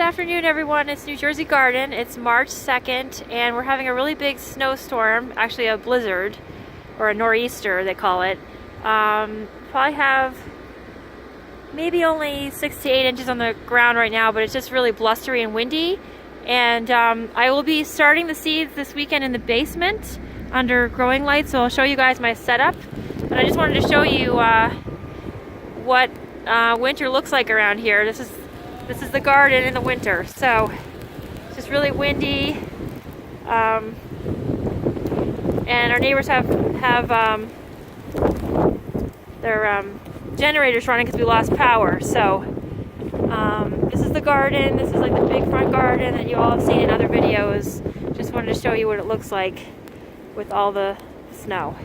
Good afternoon, everyone. It's New Jersey Garden. It's March 2nd, and we're having a really big snowstorm, actually a blizzard, or a nor'easter, they call it. Probably have maybe only 6 to 8 inches on the ground right now, but it's just really blustery and windy. And I will be starting the seeds this weekend in the basement under growing lights, so I'll show you guys my setup. But I just wanted to show you what winter looks like around here. This is the garden in the winter, so it's just really windy, and our neighbors have their generators running because we lost power. So this is the garden. This is like the big front garden that you all have seen in other videos. Just wanted to show you what it looks like with all the snow.